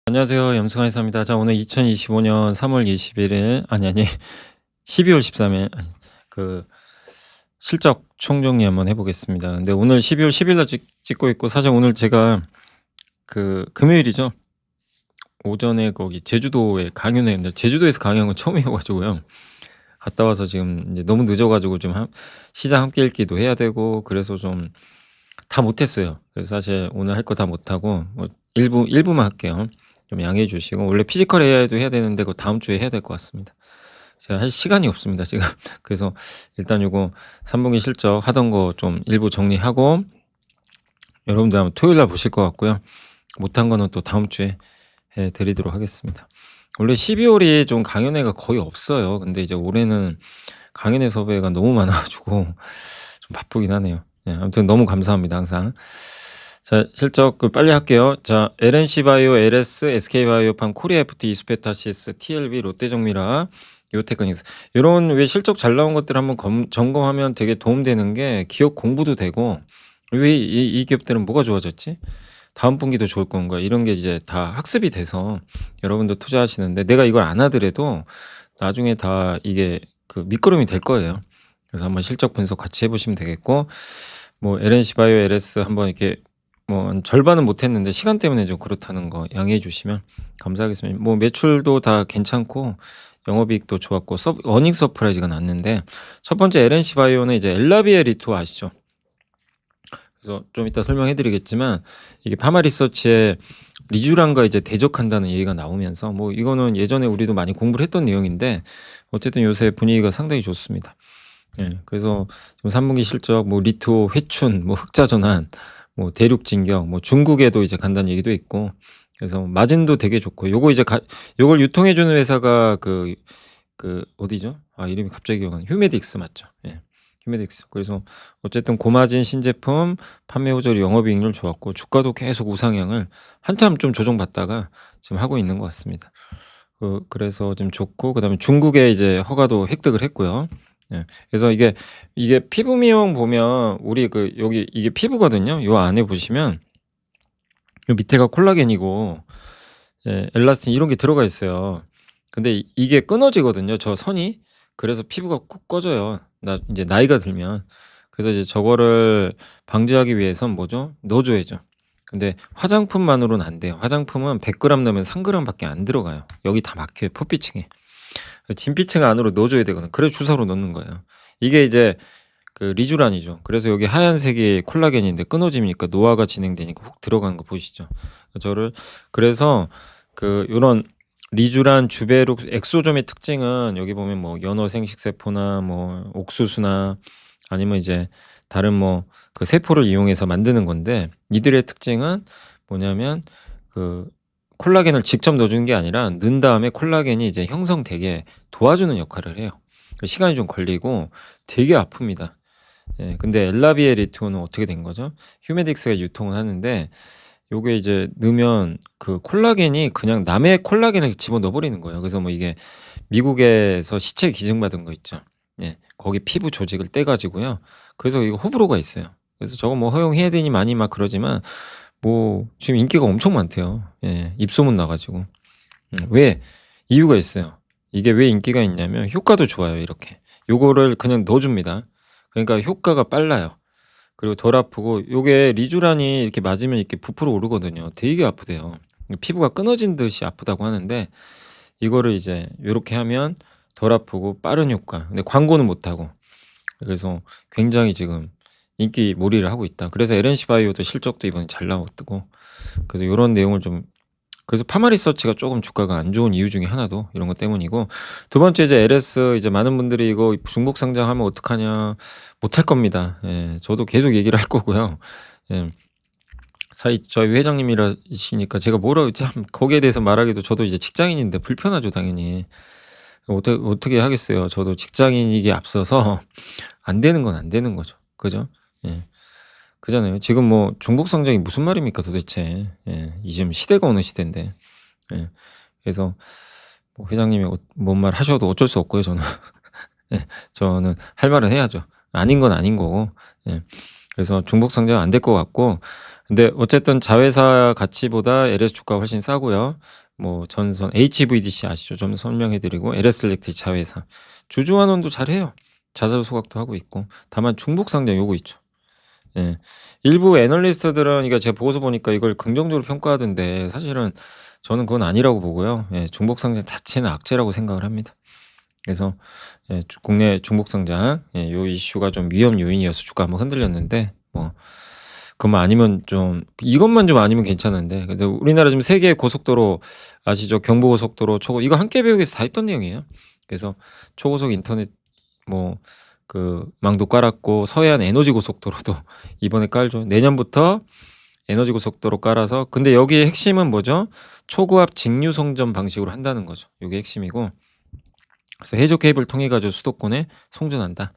안녕하세요. 염승환 이사입니다. 자, 오늘 2025년 3월 21일 아니 12월 13일 그 실적 총정리 한번 해 보겠습니다. 근데 오늘 12월 10일 날 찍고 있고, 사실 오늘 제가 금요일이죠. 오전에 거기 제주도에 강연회 했는데, 제주도에서 강연한 건 처음이어 가지고요. 갔다 와서 지금 이제 너무 늦어 가지고 좀 시장 함께 읽기도 해야 되고, 그래서 좀 다 못 했어요. 그래서 사실 오늘 할 거 다 못 하고 뭐 일부만 할게요. 좀 양해해 주시고, 원래 피지컬 AI도 해야 되는데 그거 다음 주에 해야 될 것 같습니다. 제가 할 시간이 없습니다 지금. 그래서 일단 요거 3 분기 실적 하던 거 좀 일부 정리하고, 여러분들 아마 토요일 날 보실 것 같고요. 못한 거는 또 다음 주에 해 드리도록 하겠습니다. 원래 12월이 좀 강연회가 거의 없어요. 근데 이제 올해는 강연회 섭외가 너무 많아 가지고 좀 바쁘긴 하네요. 예, 아무튼 너무 감사합니다 항상. 자, 실적 빨리 할게요. 자, LNC바이오, LS, SK바이오팜, 코리아FT, 이수페타시스, TLB, 롯데정밀화, 요테크닉스, 요런 왜 실적 잘 나온 것들 한번 점검하면 되게 도움되는 게, 기업 공부도 되고, 왜 이 기업들은 뭐가 좋아졌지? 다음 분기도 좋을 건가? 이런 게 이제 다 학습이 돼서 여러분들 투자하시는데, 내가 이걸 안 하더라도 나중에 다 이게 밑거름이 될 거예요. 그래서 한번 실적 분석 같이 해 보시면 되겠고, 뭐 LNC바이오, LS 한번 이렇게 뭐 절반은 못 했는데 시간 때문에 좀 그렇다는 거 양해해 주시면 감사하겠습니다. 뭐 매출도 다 괜찮고 영업이익도 좋았고 어닝 서프라이즈가 났는데, 첫 번째 LNC바이오는 이제 엘라비에 리투 아시죠? 그래서 좀 이따 설명해 드리겠지만, 이게 파마리서치에 리쥬란과 이제 대적한다는 얘기가 나오면서, 뭐 이거는 예전에 우리도 많이 공부를 했던 내용인데 어쨌든 요새 분위기가 상당히 좋습니다. 예. 그래서 지금 3 분기 실적 뭐 리투 회춘, 뭐 흑자 전환, 뭐 대륙 진격, 뭐 중국에도 이제 간다는 얘기도 있고, 그래서 마진도 되게 좋고, 요거 이제 요걸 유통해 주는 회사가 어디죠? 아, 이름이 갑자기 기억 안 나네. 휴메딕스 맞죠? 예. 휴메딕스. 그래서 어쨌든 고마진 신제품 판매 호조리 영업이익률 좋았고, 주가도 계속 우상향을 한참 좀 조정받다가 지금 하고 있는 것 같습니다. 그래서 좀 좋고, 그다음에 중국에 이제 허가도 획득을 했고요. 예. 그래서 이게 피부 미용 보면 우리 여기 이게 피부거든요. 요 안에 보시면 요 밑에가 콜라겐이고, 예, 엘라스틴 이런 게 들어가 있어요. 근데 이게 끊어지거든요, 저 선이. 그래서 피부가 꼭 꺼져요, 이제 나이가 들면. 그래서 이제 저거를 방지하기 위해선 뭐죠? 넣어 줘야죠. 근데 화장품만으로는 안 돼요. 화장품은 100 그램 넣으면 3 그램 밖에 안 들어가요. 여기 다 막혀요, 포피층에. 진피층 안으로 넣어 줘야 되거든요. 그래서 주사로 넣는 거예요. 이게 이제 리쥬란이죠. 그래서 여기 하얀색이 콜라겐인데 끊어지니까 노화가 진행되니까 훅 들어가는 거 보이시죠? 저를 그래서 요런 리쥬란, 주베룩, 엑소점의 특징은 여기 보면 뭐 연어 생식세포나 뭐 옥수수나 아니면 이제 다른 뭐 세포를 이용해서 만드는 건데, 이들의 특징은 뭐냐면 콜라겐을 직접 넣어 주는 게 아니라 넣은 다음에 콜라겐이 이제 형성되게 도와주는 역할을 해요. 시간이 좀 걸리고 되게 아픕니다. 예, 근데 엘라비에 리투는 어떻게 된 거죠? 휴메딕스가 유통을 하는데, 요게 이제 넣으면 콜라겐이 그냥 남의 콜라겐을 집어넣어 버리는 거예요. 그래서 뭐 이게 미국에서 시체 기증받은 거 있죠. 예. 거기 피부 조직을 떼 가지고요. 그래서 이거 호불호가 있어요. 그래서 저거 뭐 허용해야 되니 마니 막 그러지만, 뭐 지금 인기가 엄청 많대요. 예. 입소문 나 가지고. 왜? 이유가 있어요. 이게 왜 인기가 있냐면 효과도 좋아요 이렇게. 요거를 그냥 넣어 줍니다. 그러니까 효과가 빨라요. 그리고 덜 아프고, 요게 리쥬란이 이렇게 맞으면 이렇게 부풀어 오르거든요. 되게 아프대요. 피부가 끊어진 듯이 아프다고 하는데, 이거를 이제 요렇게 하면 덜 아프고 빠른 효과. 근데 광고는 못 하고. 그래서 굉장히 지금 인기몰이를 하고 있다. 그래서 LNC 바이오도 실적도 이번에 잘 나왔고, 그래서 요런 내용을 좀, 그래서 파마리서치가 조금 주가가 안 좋은 이유 중에 하나도 이런 것 때문이고, 두 번째 이제 LS, 이제 많은 분들이 이거 중복 상장하면 어떡하냐, 못할 겁니다. 예. 저도 계속 얘기를 할 거고요. 예. 저희 회장님이시니까 제가 뭐라고 참 거기에 대해서 말하기도, 저도 이제 직장인인데 불편하죠 당연히. 어떻게 하겠어요. 저도 직장인이기에 앞서서 안 되는 건 안 되는 거죠. 그죠? 예. 그잖아요. 지금 뭐 중복 상장이 무슨 말입니까 도대체. 예. 지금 시대가 어느 시대인데. 예. 그래서 뭐 회장님이 뭔 말 하셔도 어쩔 수 없고요 저는. 예. 저는 할 말은 해야죠. 아닌 건 아닌 거고. 예. 그래서 중복 상장 안 될 것 같고, 근데 어쨌든 자회사 가치보다 LS 주가가 훨씬 싸고요. 뭐 전선 HVDC 아시죠? 좀 설명해 드리고, LS 일렉트릭 자회사. 주주 환원도 잘해요. 자사 소각도 하고 있고. 다만 중복 상장 요거 있죠. 예. 일부 애널리스트들은, 그러니까 제가 보고서 보니까 이걸 긍정적으로 평가하던데, 사실은 저는 그건 아니라고 보고요. 예, 중복 상장 자체는 악재라고 생각을 합니다. 그래서 예, 국내 중복 상장, 예, 요 이슈가 좀 위험 요인이어서 주가 한번 흔들렸는데, 뭐 그것만 아니면 좀, 이것만 좀 아니면 괜찮은데. 그래서 우리나라 지금 세 개의 고속도로 아시죠? 경부고속도로, 초고, 이거 함께 배우기에서 다 했던 내용이에요. 그래서 초고속 인터넷 뭐 그 망도 깔았고, 서해안 에너지 고속도로도 이번에 깔죠. 내년부터 에너지 고속도로 깔아서. 근데 여기의 핵심은 뭐죠? 초고압 직류 송전 방식으로 한다는 거죠. 이게 핵심이고, 그래서 해저 케이블 통해 가지고 수도권에 송전한다.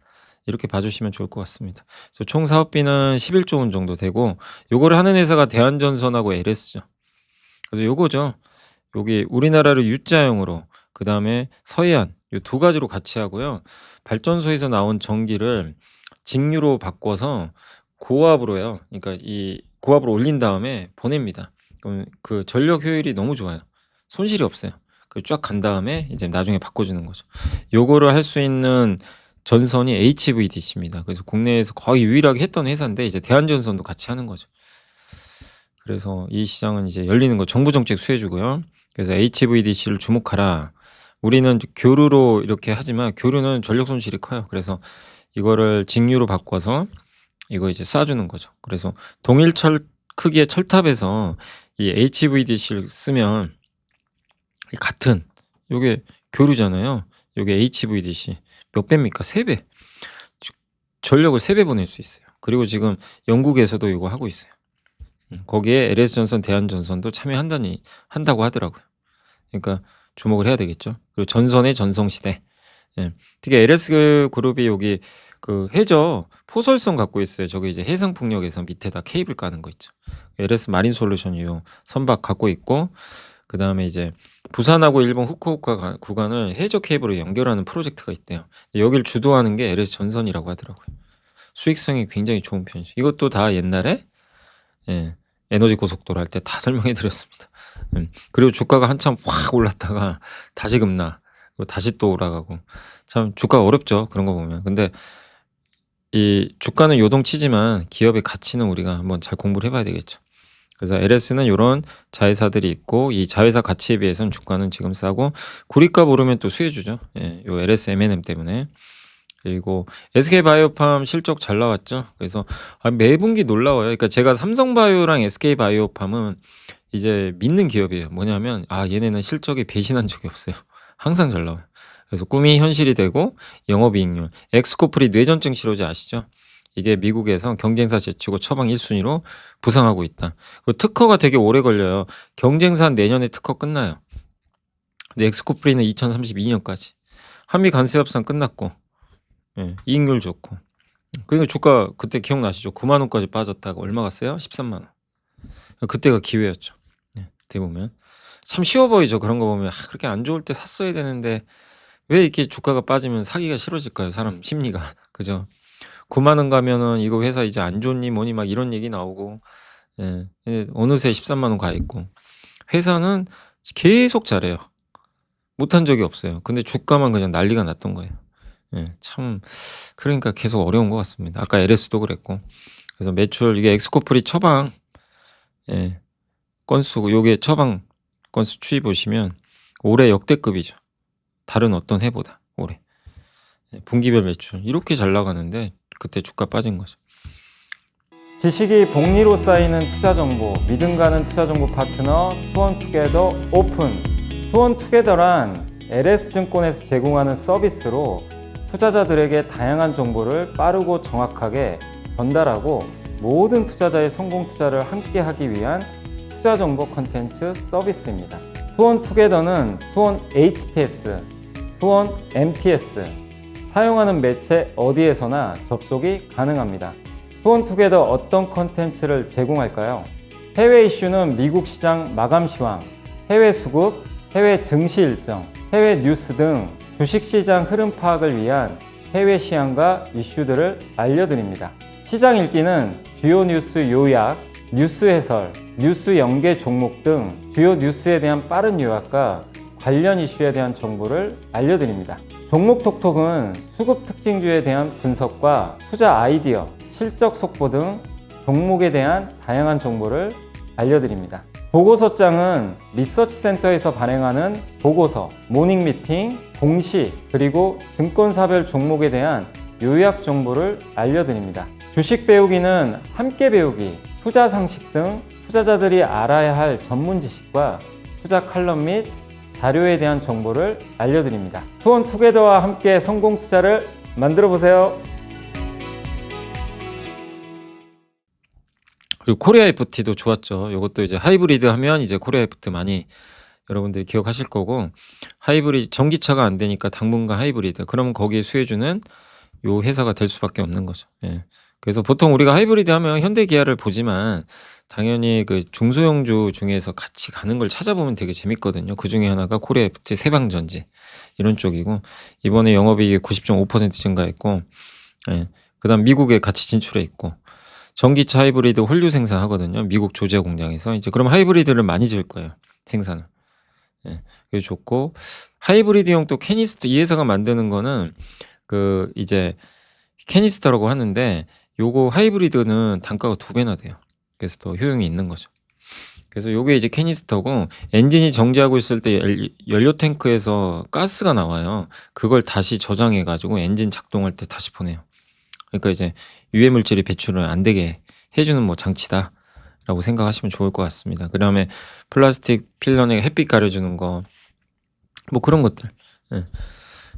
이렇게 봐주시면 좋을 것 같습니다. 그래서 총 사업비는 11조 원 정도 되고, 요거를 하는 회사가 대한전선하고 LS죠. 그래서 요거죠. 여기 우리나라를 U자형으로, 그 다음에 서해안, 요 두 가지로 같이 하고요. 발전소에서 나온 전기를 직류로 바꿔서 고압으로요. 그러니까 이 고압으로 올린 다음에 보냅니다. 그럼 그 전력 효율이 너무 좋아요. 손실이 없어요. 그 쫙 간 다음에 이제 나중에 바꿔주는 거죠. 요거를 할 수 있는 전선이 HVDC입니다. 그래서 국내에서 거의 유일하게 했던 회사인데, 이제 대한전선도 같이 하는 거죠. 그래서 이 시장은 이제 열리는 거, 정부 정책 수혜주고요. 그래서 HVDC를 주목하라. 우리는 교류로 이렇게 하지만, 교류는 전력 손실이 커요. 그래서 이거를 직류로 바꿔서 이거 이제 쏴주는 거죠. 그래서 동일 크기의 철탑에서 이 HVDC를 쓰면, 같은, 요게 교류잖아요. 요게 HVDC 몇 배입니까? 3배. 전력을 3배 보낼 수 있어요. 그리고 지금 영국에서도 이거 하고 있어요. 거기에 LS전선, 대한전선도 한다고 하더라고요. 그러니까 주목을 해야 되겠죠. 그리고 전선의 전성시대. 예. 특히 LS 그룹이 여기 그 해저 포설선 갖고 있어요. 저기 이제 해상풍력에서 밑에다 케이블 까는 거 있죠. LS 마린 솔루션이 요 선박 갖고 있고, 그 다음에 이제 부산하고 일본 후쿠오카 구간을 해저 케이블로 연결하는 프로젝트가 있대요. 여기를 주도하는 게 LS 전선이라고 하더라고요. 수익성이 굉장히 좋은 편이죠. 이것도 다 옛날에 예, 에너지 고속도로 할 때 다 설명해 드렸습니다. 그리고 주가가 한참 확 올랐다가 다시 급락, 그리고 다시 또 올라가고. 참 주가 어렵죠, 그런 거 보면. 근데 이 주가는 요동치지만 기업의 가치는 우리가 한번 잘 공부를 해봐야 되겠죠. 그래서 LS는 이런 자회사들이 있고, 이 자회사 가치에 비해서는 주가는 지금 싸고, 구리값 오르면 또 수혜주죠. 예, 요 LS M&M 때문에. 그리고 SK바이오팜 실적 잘 나왔죠. 그래서 매분기 놀라워요. 그러니까 제가 삼성바이오랑 SK바이오팜은 이제 믿는 기업이에요. 뭐냐면, 얘네는 실적에 배신한 적이 없어요. 항상 잘 나와요. 그래서 꿈이 현실이 되고, 영업이익률. 엑스코프리 뇌전증 치료제 아시죠? 이게 미국에서 경쟁사 제치고 처방 1순위로 부상하고 있다. 그 특허가 되게 오래 걸려요. 경쟁사 내년에 특허 끝나요. 근데 엑스코프리는 2032년까지. 한미 관세 협상 끝났고, 예, 이익률 좋고. 그러니까 주가 그때 기억나시죠? 9만 원까지 빠졌다가 얼마 갔어요? 13만 원. 그때가 기회였죠. 예, 어떻게 보면 참 쉬워 보이죠. 그런 거 보면 그렇게 안 좋을 때 샀어야 되는데 왜 이렇게 주가가 빠지면 사기가 싫어질까요? 사람 심리가. 그죠? 9만 원 가면은 이거 회사 이제 안 좋니 뭐니 막 이런 얘기 나오고, 예, 어느새 13만 원 가 있고. 회사는 계속 잘해요. 못한 적이 없어요. 근데 주가만 그냥 난리가 났던 거예요. 예, 참 그러니까 계속 어려운 것 같습니다. 아까 LS도 그랬고. 그래서 매출, 이게 엑스코프리 처방, 예, 건수고, 요게 처방 건수 추이 보시면 올해 역대급이죠. 다른 어떤 해보다 올해. 예, 분기별 매출 이렇게 잘 나가는데 그때 주가 빠진 거죠. 지식이 복리로 쌓이는 투자 정보, 믿음 가는 투자 정보 파트너 투원투게더 오픈. 투원투게더란 LS증권에서 제공하는 서비스로 투자자들에게 다양한 정보를 빠르고 정확하게 전달하고, 모든 투자자의 성공 투자를 함께 하기 위한 투자 정보 컨텐츠 서비스입니다. 투원투게더는 투원 HTS, 투원 MTS, 사용하는 매체 어디에서나 접속이 가능합니다. 투원투게더 어떤 컨텐츠를 제공할까요? 해외 이슈는 미국 시장 마감 시황, 해외 수급, 해외 증시 일정, 해외 뉴스 등 주식시장 흐름 파악을 위한 해외 시향과 이슈들을 알려드립니다. 시장 읽기는 주요 뉴스 요약, 뉴스 해설, 뉴스 연계 종목 등 주요 뉴스에 대한 빠른 요약과 관련 이슈에 대한 정보를 알려드립니다. 종목 톡톡은 수급 특징주에 대한 분석과 투자 아이디어, 실적 속보 등 종목에 대한 다양한 정보를 알려드립니다. 보고서장은 리서치센터에서 발행하는 보고서, 모닝미팅, 공시, 그리고 증권사별 종목에 대한 요약 정보를 알려드립니다. 주식 배우기는 함께 배우기, 투자 상식 등 투자자들이 알아야 할 전문 지식과 투자 칼럼 및 자료에 대한 정보를 알려드립니다. 투원투게더와 함께 성공 투자를 만들어 보세요. 그리고 코리아 FT도 좋았죠. 이것도 이제 하이브리드 하면 이제 코리아 FT 많이 여러분들이 기억하실 거고, 하이브리드 전기차가 안 되니까 당분간 하이브리드. 그러면 거기에 수혜주는 요 회사가 될 수밖에 없는 거죠. 예. 그래서 보통 우리가 하이브리드 하면 현대기아를 보지만 당연히 그 중소형주 중에서 같이 가는 걸 찾아보면 되게 재밌거든요. 그 중에 하나가 코리아 FT, 세방전지 이런 쪽이고, 이번에 영업이익이 90.5% 증가했고, 예. 그다음 미국에 같이 진출해 있고, 전기차 하이브리드 홀류 생산하거든요. 미국 조지아 공장에서. 이제 그럼 하이브리드를 많이 줄 거예요. 생산을. 예. 그게 좋고, 하이브리드용 또 캐니스터, 이 회사가 만드는 거는 그 이제 캐니스터라고 하는데, 요거 하이브리드는 단가가 2배나 돼요. 그래서 더 효용이 있는 거죠. 그래서 요게 이제 캐니스터고, 엔진이 정지하고 있을 때 연료 탱크에서 가스가 나와요. 그걸 다시 저장해 가지고 엔진 작동할 때 다시 보내요. 그러니까 이제 유해 물질이 배출을 안 되게 해주는 뭐 장치다라고 생각하시면 좋을 것 같습니다. 그다음에 플라스틱 필런에 햇빛 가려주는 거, 뭐 그런 것들. 예.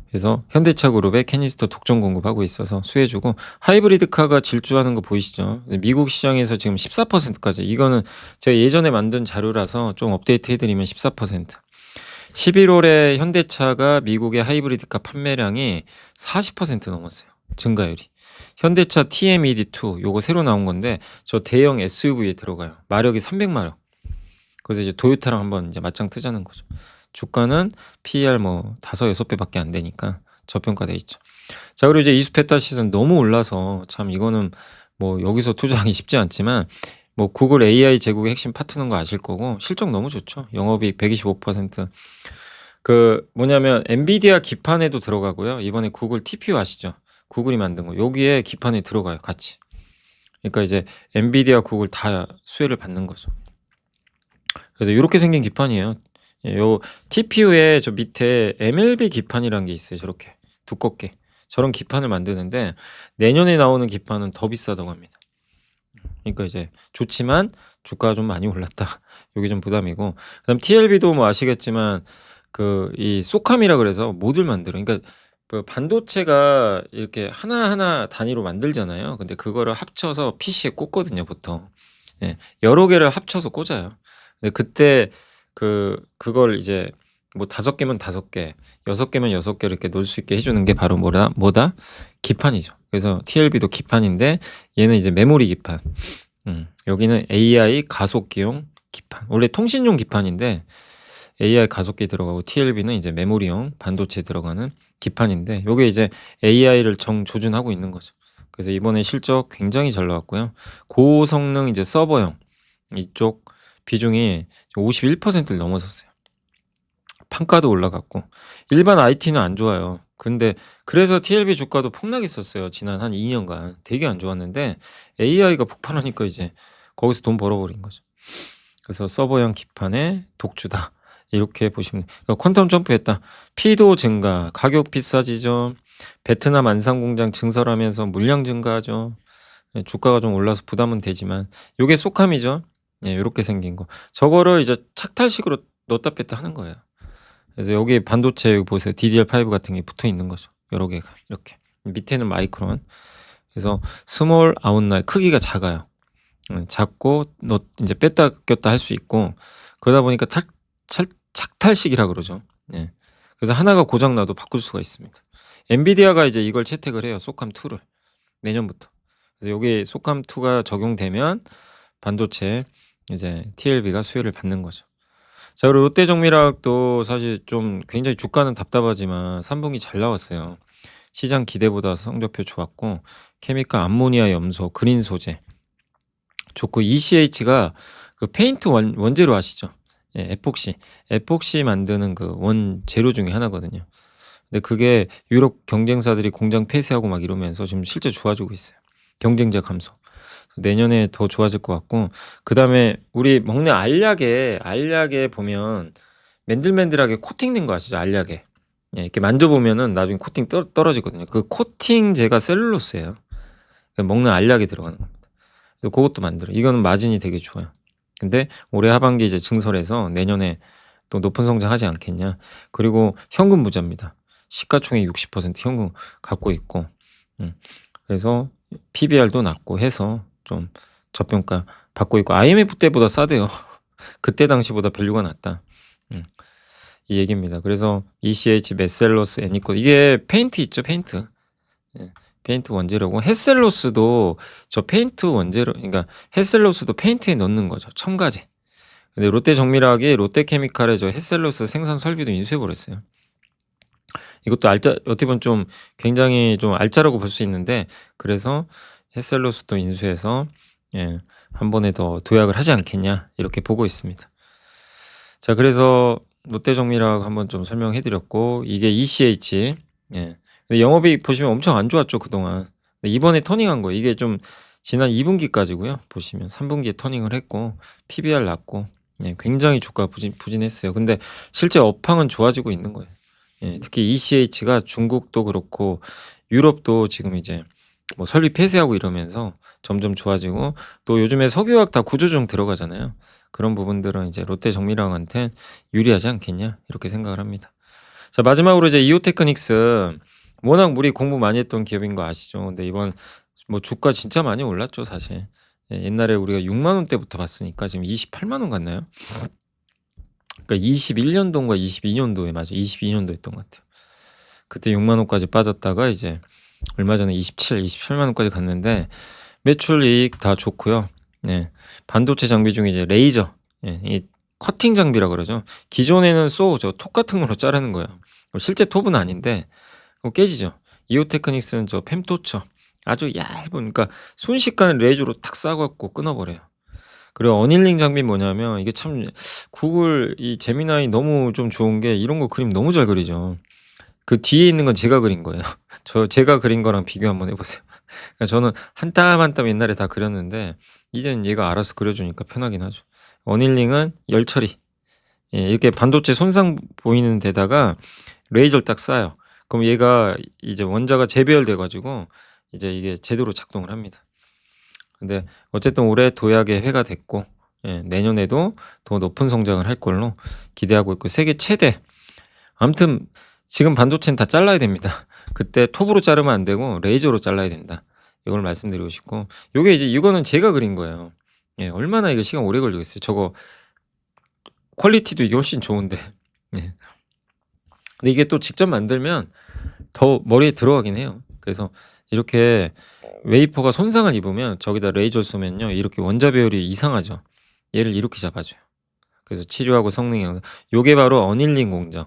그래서 현대차 그룹에 캐니스터 독점 공급하고 있어서 수혜주고, 하이브리드 카가 질주하는 거 보이시죠? 미국 시장에서 지금 14%까지, 이거는 제가 예전에 만든 자료라서 좀 업데이트 해드리면 14%. 11월에 현대차가 미국의 하이브리드 카 판매량이 40% 넘었어요. 증가율이. 현대차 TMED2 요거 새로 나온 건데, 저 대형 SUV에 들어가요. 마력이 300마력. 그래서 이제 도요타랑 한번 이제 맞짱 뜨자는 거죠. 주가는 PER 뭐 5-6배밖에 안 되니까 저평가돼 있죠. 자, 그리고 이제 이수페타 시즌 너무 올라서 참 이거는 뭐 여기서 투자하기 쉽지 않지만, 뭐 구글 AI 제국의 핵심 파트너인 거 아실 거고, 실적 너무 좋죠. 영업이익 125%. 그 뭐냐면 엔비디아 기판에도 들어가고요. 이번에 구글 TPU 아시죠? 구글이 만든 거. 여기에 기판에 들어가요, 같이. 그러니까 이제 엔비디아, 구글 다 수혜를 받는 거죠. 그래서 이렇게 생긴 기판이에요. 예, 요 TPU에 저 밑에 MLB 기판이라는 게 있어요. 저렇게 두껍게. 저런 기판을 만드는데 내년에 나오는 기판은 더 비싸다고 합니다. 그러니까 이제 좋지만 주가가 좀 많이 올랐다. 요게 좀 부담이고. 그다음 TLB도 뭐 아시겠지만 그 이 소캄이라 그래서 모듈 만들어. 그러니까 그 반도체가 이렇게 하나하나 단위로 만들잖아요. 근데 그거를 합쳐서 PC에 꽂거든요, 보통. 예. 여러 개를 합쳐서 꽂아요. 근데 그때 그걸 이제 뭐 5개면 5개, 6개면 6개 이렇게 놓을 수 있게 해주는 게 바로 뭐다? 기판이죠. 그래서 TLB도 기판인데, 얘는 이제 메모리 기판. 여기는 AI 가속기용 기판. 원래 통신용 기판인데 AI 가속기 들어가고, TLB는 이제 메모리용 반도체 들어가는 기판인데, 요게 이제 AI를 정조준하고 있는 거죠. 그래서 이번에 실적 굉장히 잘 나왔고요. 고성능 이제 서버용 이쪽 비중이 51%를 넘어섰어요. 판가도 올라갔고, 일반 IT는 안 좋아요. 근데 그래서 TLB 주가도 폭락했었어요. 지난 한 2년간 되게 안 좋았는데 AI가 폭발하니까 이제 거기서 돈 벌어버린 거죠. 그래서 서버형 기판의 독주다, 이렇게 보시면 돼요. 그러니까 퀀텀 점프했다. 피도 증가, 가격 비싸지죠. 베트남 안산공장 증설하면서 물량 증가하죠. 예, 주가가 좀 올라서 부담은 되지만, 요게 소캄이죠. 예, 요렇게 생긴 거. 저거를 이제 착탈식으로 넣었다 뺐다 하는 거예요. 그래서 여기 반도체 여기 보세요. DDR5 같은 게 붙어 있는 거죠. 여러 개가 이렇게. 밑에는 마이크론. 그래서 스몰 아웃라인, 크기가 작아요. 작고 이제 뺐다 꼈다 할 수 있고, 그러다 보니까 착탈식이라 그러죠. 예. 그래서 하나가 고장 나도 바꿀 수가 있습니다. 엔비디아가 이제 이걸 채택을 해요. 소캄2를 내년부터. 그래서 여기 소캄2가 적용되면 반도체 이제 TLB가 수혜를 받는 거죠. 자, 그리고 롯데정밀화학도 사실 좀 굉장히 주가는 답답하지만 3분기 잘 나왔어요. 시장 기대보다 성적표 좋았고 케미칼 암모니아 염소 그린 소재 좋고 ECH가 그 페인트 원재료 아시죠? 예, 에폭시 만드는 그 원재료 중에 하나거든요. 근데 그게 유럽 경쟁사들이 공장 폐쇄하고 막 이러면서 지금 실제 좋아지고 있어요. 경쟁자 감소. 내년에 더 좋아질 것 같고 그다음에 우리 먹는 알약에 보면 맨들맨들하게 코팅된 거 아시죠? 알약에. 예, 이렇게 만져보면은 나중에 코팅 떨어지거든요. 그 코팅제가 셀룰로스예요. 먹는 알약에 들어가는 겁니다. 그래서 그것도 만들어. 이거는 마진이 되게 좋아요. 근데 올해 하반기 이제 증설해서 내년에 또 높은 성장하지 않겠냐. 그리고 현금 부자입니다. 시가총액 60% 현금 갖고 있고, 그래서 PBR도 낮고 해서 좀 저평가 받고 있고 IMF 때보다 싸대요. 그때 당시보다 밸류가 낮다. 이 얘기입니다. 그래서 ECH, 메셀로스, 애니코 이게 페인트 있죠, 페인트. 예, 페인트 원재료고 햇셀로스도 저 페인트 원재료, 그러니까 햇셀로스도 페인트에 넣는 거죠, 첨가제. 근데 롯데정밀화학이 롯데케미칼의 저 햇셀로스 생산 설비도 인수해 버렸어요. 이것도 어떻게 보면 좀 굉장히 좀 알짜라고 볼 수 있는데 그래서 햇셀로스도 인수해서 한 번에 더 도약을 하지 않겠냐 이렇게 보고 있습니다. 자, 그래서 롯데정밀화학 한번 좀 설명해 드렸고 이게 ECH. 근데 영업이익 보시면 엄청 안 좋았죠, 그동안. 근데 이번에 터닝한 거예요. 이게 좀 지난 2분기까지고요. 보시면 3분기에 터닝을 했고 PBR 낮고 굉장히 주가 부진했어요. 근데 실제 업황은 좋아지고 있는 거예요. 특히 ECH가 중국도 그렇고 유럽도 지금 이제 뭐 설비 폐쇄하고 이러면서 점점 좋아지고 또 요즘에 석유화학 다 구조조정 들어가잖아요. 그런 부분들은 이제 롯데정밀화학한테 유리하지 않겠냐 이렇게 생각을 합니다. 자, 마지막으로 이제 이오테크닉스 워낙 우리 공부 많이 했던 기업인 거 아시죠? 근데 이번 뭐 주가 진짜 많이 올랐죠, 사실. 옛날에 우리가 6만 원대부터 봤으니까 지금 28만 원 갔나요? 그러니까 21년도인가 22년도에 맞아. 22년도였던 것 같아요. 그때 6만 원까지 빠졌다가 이제 얼마 전에 27만 원까지 갔는데 매출 이익 다 좋고요. 반도체 장비 중에 이제 레이저, 이 커팅 장비라 그러죠. 기존에는 저 톱 같은 걸로 자르는 거예요. 실제 톱은 아닌데 깨지죠. 이오테크닉스는 저 펜토처 아주 얇은, 그러니까 순식간에 레이저로 탁 쏴갖고 끊어버려요. 그리고 어닐링 장비 뭐냐면 이게 참 구글 이 제미나이 너무 좀 좋은 게 이런 거 그림 너무 잘 그리죠. 그 뒤에 있는 건 제가 그린 거예요. 제가 그린 거랑 비교 한번 해보세요. 그러니까 저는 한 땀 한 땀 옛날에 다 그렸는데 이제는 얘가 알아서 그려주니까 편하긴 하죠. 어닐링은 열 처리. 이렇게 반도체 손상 보이는 데다가 레이저를 딱 쏴요. 그럼 얘가 이제 원자가 재배열돼 가지고 이제 이게 제대로 작동을 합니다. 근데 어쨌든 올해 도약의 해가 됐고 내년에도 더 높은 성장을 할 걸로 기대하고 있고 세계 최대. 아무튼 지금 반도체는 다 잘라야 됩니다. 그때 톱으로 자르면 안 되고 레이저로 잘라야 된다. 이걸 말씀드리고 싶고 이거는 제가 그린 거예요. 얼마나 이거 시간 오래 걸리겠어요. 저거 퀄리티도 이게 훨씬 좋은데. 근데 이게 또 직접 만들면 더 머리에 들어가긴 해요. 그래서 이렇게 웨이퍼가 손상을 입으면 저기다 레이저를 쏘면요 이렇게 원자 배열이 이상하죠. 얘를 이렇게 잡아줘요. 그래서 치료하고 성능 향상. 요게 바로 어닐링 공정.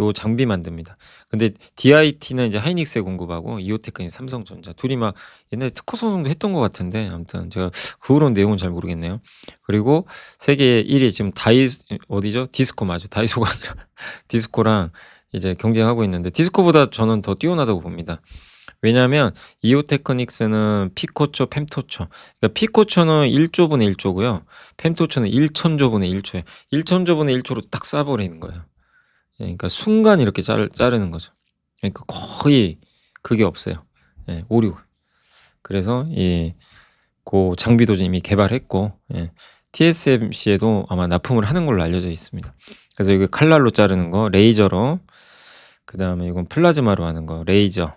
요 장비 만듭니다. 근데 DIT는 이제 하이닉스에 공급하고 이오테크는 삼성전자. 둘이 막 옛날에 특허 소송도 했던 것 같은데 아무튼 제가 그 후로는 내용은 잘 모르겠네요. 그리고 세계 1위 지금 어디죠? 디스코 맞아. 다이소가 아니라 디스코랑 이제 경쟁하고 있는데 디스코보다 저는 더 뛰어나다고 봅니다. 왜냐하면 이오테크닉스는 피코초, 펜토초. 그러니까 피코초는 1조분의 1조고요. 펜토초는 1천조분의 1초예요. 1천조분의 1초로 딱 쏴버리는 거예요. 그러니까 순간 이렇게 자르는 거죠. 그러니까 거의 그게 없어요. 오류. 그래서 그 장비도 이미 개발했고 TSMC에도 아마 납품을 하는 걸로 알려져 있습니다. 그래서 이거 칼날로 자르는 거, 레이저로. 그 다음에 이건 플라즈마로 하는 거, 레이저.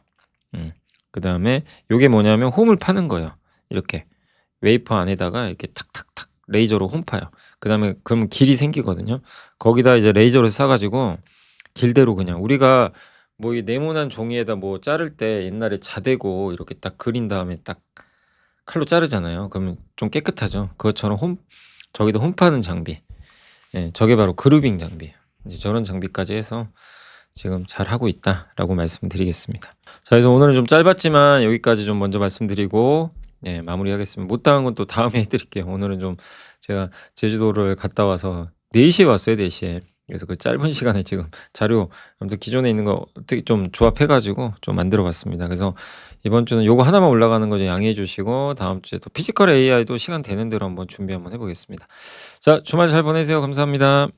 그 다음에 요게 뭐냐면 홈을 파는 거예요. 이렇게 웨이퍼 안에다가 이렇게 탁탁탁 레이저로 홈 파요. 그 다음에 그러면 길이 생기거든요. 거기다 이제 레이저를 쏴가지고 길대로 그냥 우리가 뭐 이 네모난 종이에다 뭐 자를 때 옛날에 자대고 이렇게 딱 그린 다음에 딱 칼로 자르잖아요. 그러면 좀 깨끗하죠. 그것처럼 저기다 홈 파는 장비. 저게 바로 그루빙 장비예요. 이제 저런 장비까지 해서 지금 잘하고 있다라고 말씀드리겠습니다. 자, 그래서 오늘은 좀 짧았지만 여기까지 좀 먼저 말씀드리고 네, 마무리하겠습니다. 못당한 건 또 다음에 해드릴게요. 오늘은 좀 제가 제주도를 갔다 와서 4시에 왔어요, 4시에. 그래서 그 짧은 시간에 지금 자료 아무튼 기존에 있는 거 어떻게 좀 조합해가지고 좀 만들어봤습니다. 그래서 이번 주는 요거 하나만 올라가는 거 좀 양해해 주시고 다음 주에 또 피지컬 AI도 시간 되는 대로 한번 준비 한번 해보겠습니다. 자, 주말 잘 보내세요. 감사합니다.